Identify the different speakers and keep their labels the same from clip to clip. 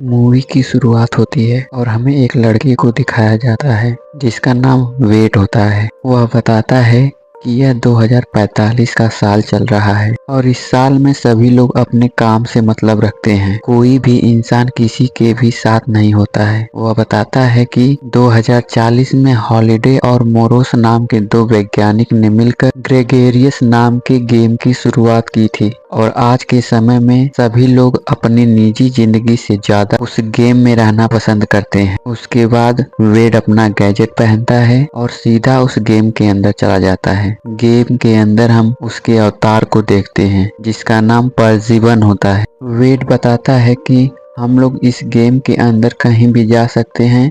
Speaker 1: Movie की शुरुआत होती है और हमें एक लड़के को दिखाया जाता है जिसका नाम वेट होता है। वह बताता है कि यह 2045 का साल चल रहा है और इस साल में सभी लोग अपने काम से मतलब रखते हैं। कोई भी इंसान किसी के भी साथ नहीं होता है। वह बताता है कि 2040 में हॉलिडे और मोरोस नाम के दो वैज्ञानिक ने मिलकर ग्रेगेरियस नाम के गेम की शुरुआत की थी और आज के समय में सभी लोग अपनी निजी जिंदगी से ज्यादा उस गेम में रहना पसंद करते हैं। उसके बाद वेड अपना गैजेट पहनता है और सीधा उस गेम के अंदर चला जाता है। गेम के अंदर हम उसके अवतार को देखते हैं जिसका नाम परजीवन होता है। वेड बताता है कि हम लोग इस गेम के अंदर कहीं भी जा सकते हैं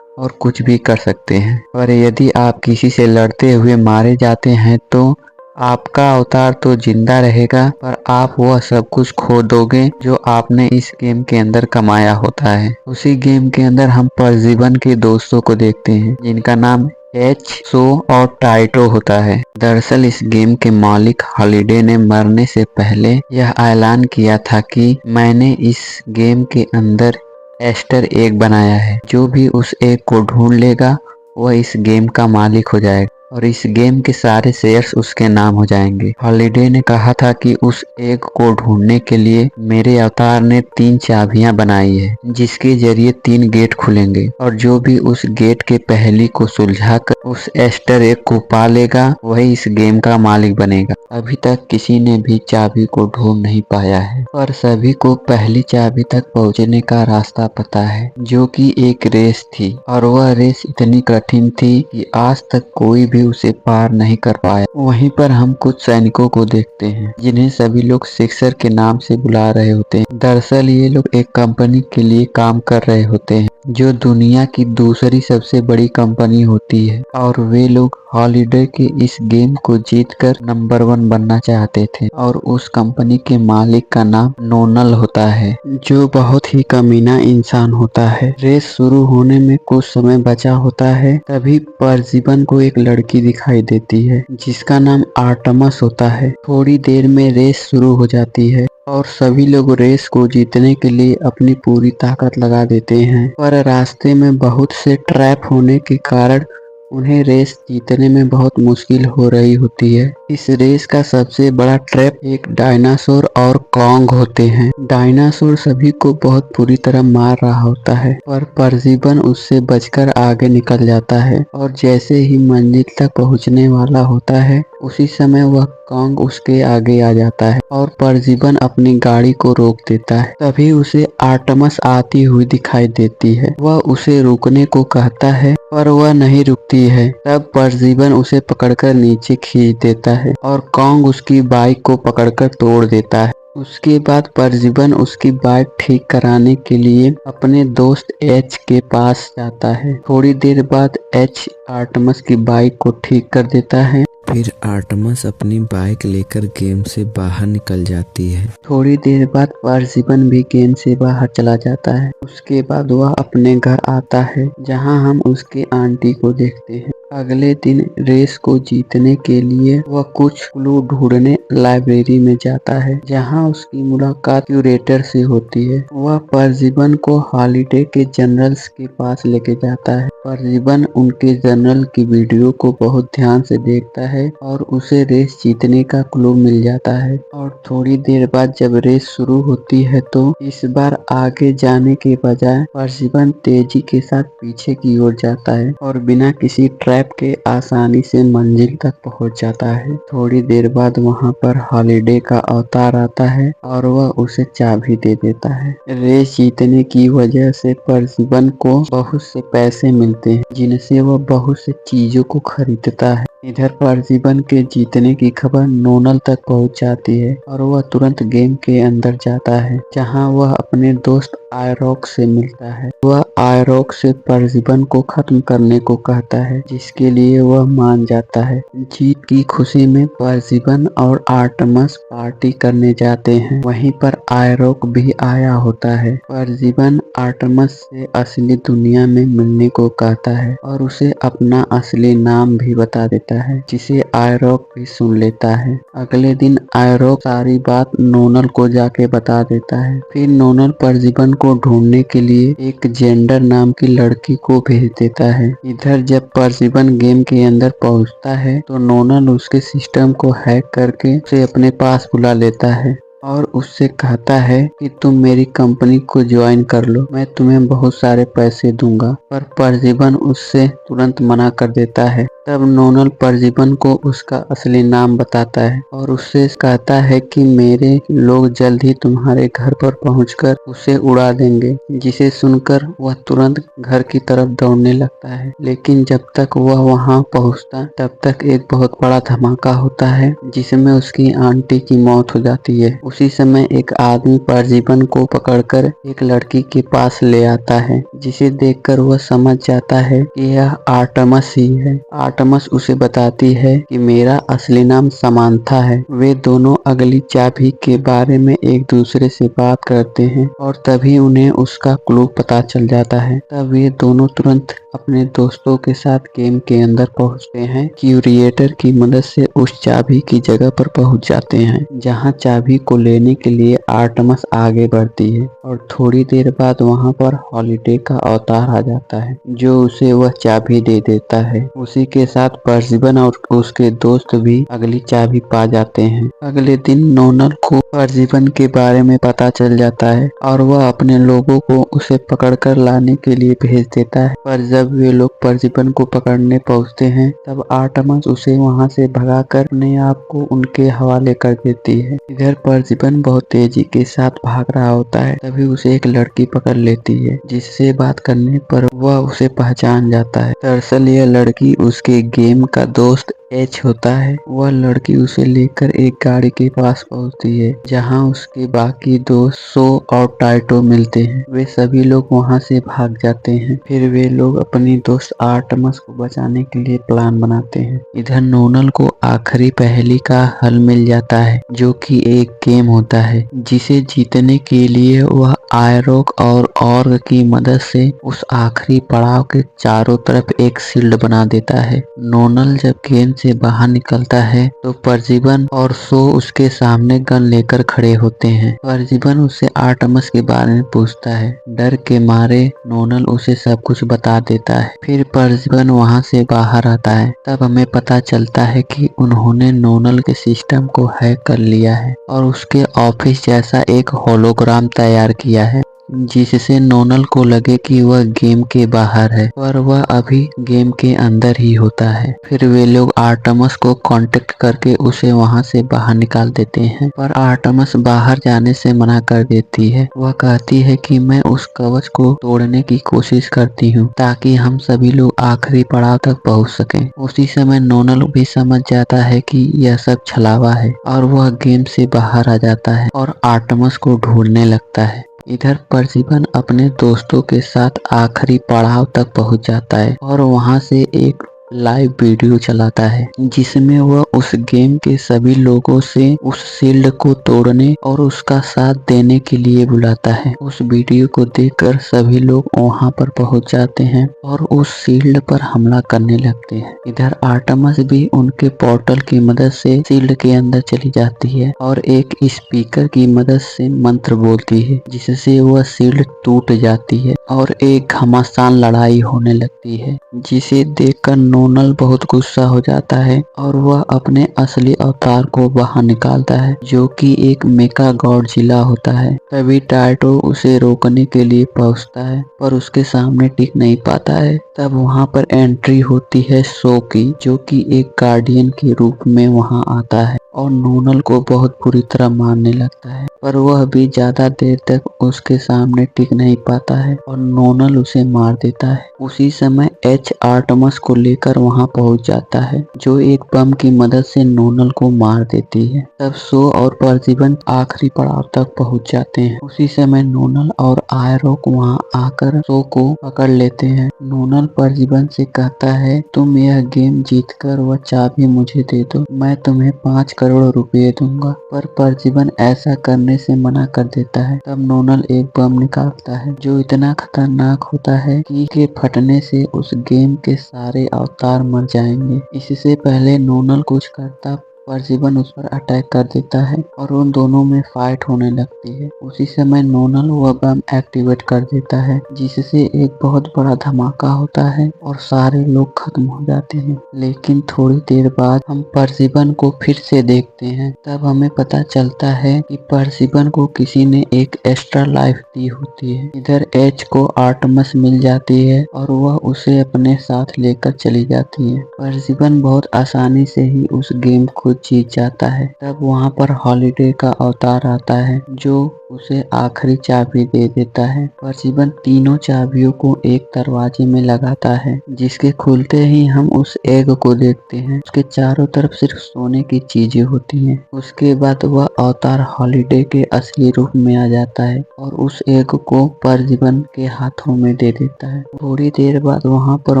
Speaker 1: और कुछ भी कर सकते हैं, पर यदि आप किसी से लड़ते हुए मारे जाते हैं तो आपका अवतार तो जिंदा रहेगा पर आप वह सब कुछ खो दोगे जो आपने इस गेम के अंदर कमाया होता है। उसी गेम के अंदर हम परजीवन के दोस्तों को देखते हैं जिनका नाम एच, सो और टाइटो होता है। दरअसल इस गेम के मालिक हॉलिडे ने मरने से पहले यह ऐलान किया था कि मैंने इस गेम के अंदर एस्टर एग बनाया है, जो भी उस एग को ढूंढ लेगा वह इस गेम का मालिक हो जाएगा और इस गेम के सारे शेयर्स उसके नाम हो जाएंगे। हॉलिडे ने कहा था कि उस एग को ढूंढने के लिए मेरे अवतार ने 3 चाबियां बनाई है जिसके जरिए 3 गेट खुलेंगे और जो भी उस गेट के पहेली को सुलझाकर उस एस्टर एग को पा लेगा वही इस गेम का मालिक बनेगा। अभी तक किसी ने भी चाबी को ढूंढ नहीं पाया है पर सभी को पहली चाबी तक पहुंचने का रास्ता पता है, जो कि एक रेस थी और वह रेस इतनी कठिन थी कि आज तक कोई भी उसे पार नहीं कर पाया। वहीं पर हम कुछ सैनिकों को देखते हैं जिन्हें सभी लोग सिक्सर के नाम से बुला रहे होते हैं। दरअसल ये लोग एक कंपनी के लिए काम कर रहे होते हैं जो दुनिया की दूसरी सबसे बड़ी कंपनी होती है और वे लोग हॉलिडे के इस गेम को जीतकर नंबर 1 बनना चाहते थे और उस कंपनी के मालिक का नाम नोनल होता है जो बहुत ही कमीना इंसान होता है। रेस शुरू होने में कुछ समय बचा होता है तभी परजीवन को एक लड़की दिखाई देती है जिसका नाम आर्टमस होता है। थोड़ी देर में रेस शुरू हो जाती है और सभी लोग रेस को जीतने के लिए अपनी पूरी ताकत लगा देते हैं, पर रास्ते में बहुत से ट्रैप होने के कारण उन्हें रेस जीतने में बहुत मुश्किल हो रही होती है। इस रेस का सबसे बड़ा ट्रैप एक डायनासोर और कॉन्ग होते हैं। डायनासोर सभी को बहुत बुरी तरह मार रहा होता है पर परजीवन उससे बचकर आगे निकल जाता है और जैसे ही मंजिल तक पहुंचने वाला होता है उसी समय वह कॉन्ग उसके आगे आ जाता है और परजीवन अपनी गाड़ी को रोक देता है। तभी उसे आर्टमस आती हुई दिखाई देती है। वह उसे रुकने को कहता है पर वह नहीं रुकती है। तब परजीवन उसे पकड़कर नीचे खींच देता है और कॉन्ग उसकी बाइक को पकड़कर तोड़ देता है। उसके बाद परजीवन उसकी बाइक ठीक कराने के लिए अपने दोस्त एच के पास जाता है। थोड़ी देर बाद एच आर्टमस की बाइक को ठीक कर देता है।
Speaker 2: फिर आर्टमस अपनी बाइक लेकर गेम से बाहर निकल जाती है।
Speaker 1: थोड़ी देर बाद परजीवन भी गेम से बाहर चला जाता है। उसके बाद वह अपने घर आता है जहां हम उसके आंटी को देखते हैं। अगले दिन रेस को जीतने के लिए वह कुछ क्लू ढूंढने लाइब्रेरी में जाता है जहां उसकी मुलाकात क्यूरेटर से होती है। वह परजीवन को हॉलिडे के जनरल्स के पास लेके जाता है। परजीवन उनके जनरल की वीडियो को बहुत ध्यान से देखता है और उसे रेस जीतने का क्लू मिल जाता है और थोड़ी देर बाद जब रेस शुरू होती है तो इस बार आगे जाने के बजाय परजीवन तेजी के साथ पीछे की ओर जाता है और बिना किसी ट्रैप के आसानी से मंजिल तक पहुंच जाता है। थोड़ी देर बाद वहां पर हॉलिडे का अवतार आता है और वह उसे चाबी दे देता है। रेस जीतने की वजह से परजीवन को बहुत से पैसे मिलते हैं जिनसे वह बहुत से चीजों को खरीदता है। इधर परजीवन के जीतने की खबर नोनल तक पहुंच जाती है और वह तुरंत गेम के अंदर जाता है जहां वह अपने दोस्त आयरॉक से मिलता है। वह आयरॉक से परजीवन को खत्म करने को कहता है जिस जिसके लिए वह मान जाता है। जीत की खुशी में पर्सिबन और आर्टेमस पार्टी करने जाते हैं। वहीं पर आयरोक भी आया होता है। पर्सिबन आर्टेमस से असली दुनिया में मिलने को कहता है और उसे अपना असली नाम भी बता देता है, जिसे आयरोक भी सुन लेता है। अगले दिन आयरोक सारी बात नोनल को जाके बता देता है। फिर नोनल पर्सिबन को ढूंढने के लिए एक जेंडर नाम की लड़की को भेज देता है। इधर जब पर्सिबन गेम के अंदर पहुंचता है तो नोनल उसके सिस्टम को हैक करके उसे अपने पास बुला लेता है और उससे कहता है कि तुम मेरी कंपनी को ज्वाइन कर लो, मैं तुम्हें बहुत सारे पैसे दूंगा। पर पर्सिबन उससे तुरंत मना कर देता है। तब नोनल पर्सिबन को उसका असली नाम बताता है और उससे कहता है कि मेरे लोग जल्द ही तुम्हारे घर पर पहुंचकर उसे उड़ा देंगे, जिसे सुनकर वह तुरंत घर की तरफ दौड़ने लगता है। लेकिन जब तक वह वहां पहुंचता तब तक एक बहुत बड़ा धमाका होता है, जिसमें उसकी आंटी की मौत हो जाती है। उसी समय एक आदमी पर्सिबन को पकड़कर एक लड़की के पास ले आता है, जिसे देखकर वह समझ जाता है कि यह आर्टेमस ही है। आर्टेमस उसे बताती है कि मेरा असली नाम समांथा है। वे दोनों अगली चाबी के बारे में एक दूसरे से बात करते हैं और तभी उन्हें उसका क्लू पता चल जाता है। तब वे दोनों तुरंत अपने दोस्तों के साथ गेम के अंदर पहुंचते हैं। क्यूरिएटर की मदद से उस चाबी की जगह पर पहुंच जाते हैं, जहां चाबी को लेने के लिए आर्टेमस आगे बढ़ती है और थोड़ी देर बाद वहां पर हॉलिडे का अवतार आ जाता है, जो उसे वह चाबी दे देता है। उसी के साथ पर्सिबन और उसके दोस्त भी अगली चाबी पा जाते हैं। अगले दिन नोनल को पर्सिबन के बारे में पता चल जाता है और वह अपने लोगों को उसे पकड़कर लाने के लिए भेज देता है। पर जब वे लोग पर्सिबन को पकड़ने पहुंचते हैं तब आर्टेमस उसे वहां से भगाकर अपने आप को उनके हवाले कर देती है। इधर पर्सिबन बहुत तेजी के साथ भाग रहा होता है, तभी उसे एक लड़की पकड़ लेती है, जिससे बात करने पर वह उसे पहचान जाता है। दरअसल यह लड़की उसके गेम का दोस्त एच होता है। वह लड़की उसे लेकर एक गाड़ी के पास पहुंचती है, जहां उसके बाकी दोस्त सो और टाइटो मिलते हैं। वे सभी लोग वहां से भाग जाते हैं। फिर वे लोग अपनी दोस्त आर्टेमस को बचाने के लिए प्लान बनाते हैं। इधर नोनल को आखिरी पहेली का हल मिल जाता है, जो कि एक गेम होता है, जिसे जीतने के लिए वह आयरोक और ऑर्ग की मदद से उस आखिरी पड़ाव के चारों तरफ एक शील्ड बना देता है। नोनल जब गेम से बाहर निकलता है तो पर्सिबन और सो उसके सामने गन लेकर खड़े होते हैं। पर्सिबन उससे आर्टेमस के बारे में पूछता है। डर के मारे नोनल उसे सब कुछ बता देता है। फिर पर्सिबन वहां से बाहर आता है। तब हमें पता चलता है कि उन्होंने नोनल के सिस्टम को हैक कर लिया है और उसके ऑफिस जैसा एक होलोग्राम तैयार किया है, जिससे नोनल को लगे कि वह गेम के बाहर है, पर वह अभी गेम के अंदर ही होता है। फिर वे लोग आर्टेमस को कांटेक्ट करके उसे वहां से बाहर निकाल देते हैं, पर आर्टेमस बाहर जाने से मना कर देती है। वह कहती है कि मैं उस कवच को तोड़ने की कोशिश करती हूँ ताकि हम सभी लोग आखिरी पड़ाव तक पहुँच सकें। उसी समय नोनल भी समझ जाता है कि यह सब छलावा है और वह गेम से बाहर आ जाता है और आर्टेमस को ढूंढने लगता है। इधर पर्सिबन अपने दोस्तों के साथ आखिरी पड़ाव तक पहुंच जाता है और वहां से एक लाइव वीडियो चलाता है, जिसमें वह उस गेम के सभी लोगों से उस शील्ड को तोड़ने और उसका साथ देने के लिए बुलाता है। उस वीडियो को देखकर सभी लोग वहां पर पहुंच जाते हैं और उस शील्ड पर हमला करने लगते हैं। इधर आर्टेमस भी उनके पोर्टल की मदद से शील्ड के अंदर चली जाती है और एक स्पीकर की मदद से मंत्र बोलती है, जिससे वह शील्ड टूट जाती है और एक घमासान लड़ाई होने लगती है, जिसे देखकर नोनल बहुत गुस्सा हो जाता है और वह अपने असली अवतार को बाहर निकालता है, जो कि एक मेका गॉडजिला होता है। तभी टाइटो उसे रोकने के लिए पहुंचता है, पर उसके सामने टिक नहीं पाता है। तब वहां पर एंट्री होती है सो की, जो कि एक गार्डियन के रूप में वहां आता है और नोनल को बहुत बुरी तरह मारने लगता है। पर वह भी ज्यादा देर तक उसके सामने टिक नहीं पाता है और नोनल उसे मार देता है। उसी समय एच आर्टमस को लेकर वहां पहुंच जाता है, जो एक बम की मदद से नोनल को मार देती है। तब सो और परजीवन आखिरी पड़ाव तक पहुंच जाते हैं। उसी समय नोनल और आयरोक वहां आकर सो को पकड़ लेते हैं। नोनल परजीवन से कहता है, तुम यह गेम जीतकर वह चाबी मुझे दे दो, मैं तुम्हें 5 करोड़ रुपए दूंगा। पर परजीवन ऐसा करने से मना कर देता है। तब नोनल एक बम निकालता है जो इतना खतरनाक होता है कि के फटने से उस गेम के सारे अवतार मर जाएंगे। इससे पहले नोनल कुछ करता, परजीवन उस पर अटैक कर देता है और उन दोनों में फाइट होने लगती है। उसी समय नोनल वह बम एक्टिवेट कर देता है, जिससे एक बहुत बड़ा धमाका होता है और सारे लोग खत्म हो जाते हैं। लेकिन थोड़ी देर बाद हम परजीवन को फिर से देखते हैं। तब हमें पता चलता है कि परजीवन को किसी ने एक एक्स्ट्रा लाइफ दी होती है। इधर एच को आर्टमस मिल जाती है और वह उसे अपने साथ लेकर चली जाती है। परजीवन बहुत आसानी से ही उस गेम को जीत जाता है। तब वहां पर हॉलिडे का अवतार आता है, जो उसे आखिरी चाबी दे देता है। परजीवन तीनों चाबियों को एक दरवाजे में लगाता है, जिसके खुलते ही हम उस एग को देखते हैं। उसके चारों तरफ सिर्फ सोने की चीजें होती हैं। उसके बाद वह अवतार हॉलिडे के असली रूप में आ जाता है और उस एग को परजीवन के हाथों में दे देता है। थोड़ी देर बाद वहां पर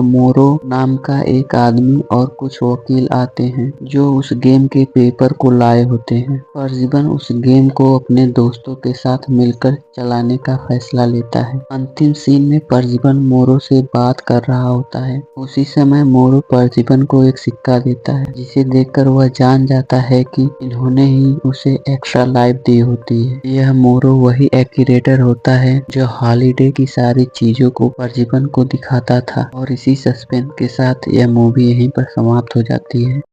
Speaker 1: मोरो नाम का एक आदमी और कुछ वकील आते हैं, जो उस गेम के पेपर को लाए होते हैं। परजीवन उस गेम को अपने दोस्तों के साथ मिलकर चलाने का फैसला लेता है। अंतिम सीन में परजीवन मोरो से बात कर रहा होता है। उसी समय मोरो परजीवन को एक सिक्का देता है, जिसे देखकर वह जान जाता है कि इन्होंने ही उसे एक्स्ट्रा लाइफ दी होती है। यह मोरो वही एक्यूरेटर होता है जो हॉलिडे की सारी चीजों को परजीवन को दिखाता था। और इसी सस्पेंस के साथ यह मूवी यहीं पर समाप्त हो जाती है।